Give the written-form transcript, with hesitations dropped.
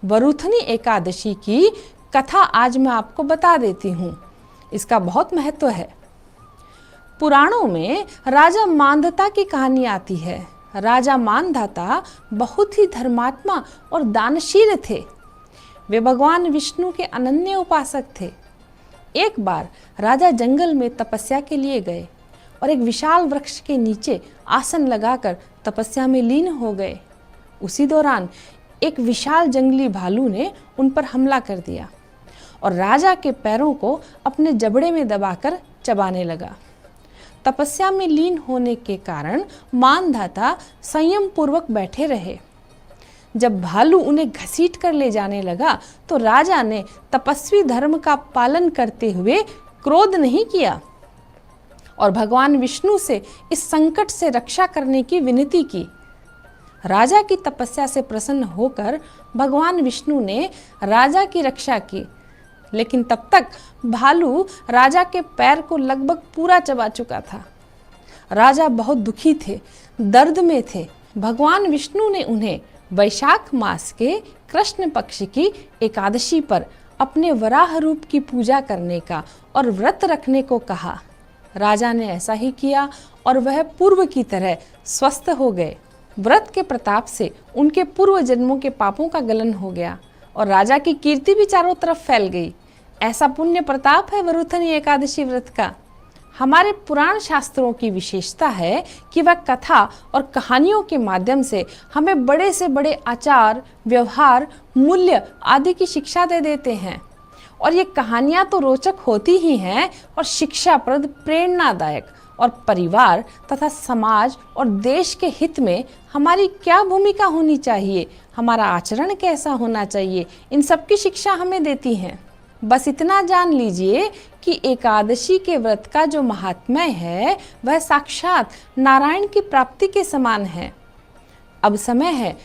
वरुथनी एकादशी की कथा आज मैं आपको बता देती हूँ। इसका बहुत महत्व है। पुराणों में राजा मांधाता की कहानी आती है। राजा मांधाता बहुत ही धर्मात्मा और दानशील थे। वे भगवान विष्णु के अनन्य उपासक थे। एक बार राजा जंगल में तपस्या के लिए गए और एक विशाल वृक्ष के नीचे आसन लगाकर तपस्या में लीन हो गए। उसी दौरान एक विशाल जंगली भालू ने उन पर हमला कर दिया और राजा के पैरों को अपने जबड़े में दबाकर चबाने लगा। तपस्या में लीन होने के कारण मांधाता संयम पूर्वक बैठे रहे। जब भालू उन्हें घसीट कर ले जाने लगा तो राजा ने तपस्वी धर्म का पालन करते हुए क्रोध नहीं किया और भगवान विष्णु से इस संकट से रक्षा करने की विनती की। राजा की तपस्या से प्रसन्न होकर भगवान विष्णु ने राजा की रक्षा की, लेकिन तब तक भालू राजा के पैर को लगभग पूरा चबा चुका था। राजा बहुत दुखी थे, दर्द में थे। भगवान विष्णु ने उन्हें वैशाख मास के कृष्ण पक्ष की एकादशी पर अपने वराह रूप की पूजा करने का और व्रत रखने को कहा। राजा ने ऐसा ही किया और वह पूर्व की तरह स्वस्थ हो गए। व्रत के प्रताप से उनके पूर्व जन्मों के पापों का गलन हो गया और राजा की कीर्ति भी चारों तरफ फैल गई। ऐसा पुण्य प्रताप है वरुथनी एकादशी व्रत का। हमारे पुराण शास्त्रों की विशेषता है कि वह कथा और कहानियों के माध्यम से हमें बड़े से बड़े आचार, व्यवहार, मूल्य आदि की शिक्षा दे देते हैं। और ये कहानियाँ तो रोचक होती ही हैं और शिक्षाप्रद, प्रेरणादायक, और परिवार तथा समाज और देश के हित में हमारी क्या भूमिका होनी चाहिए, हमारा आचरण कैसा होना चाहिए, इन सब की शिक्षा हमें देती हैं। बस इतना जान लीजिए कि एकादशी के व्रत का जो महात्म्य है वह साक्षात नारायण की प्राप्ति के समान है। अब समय है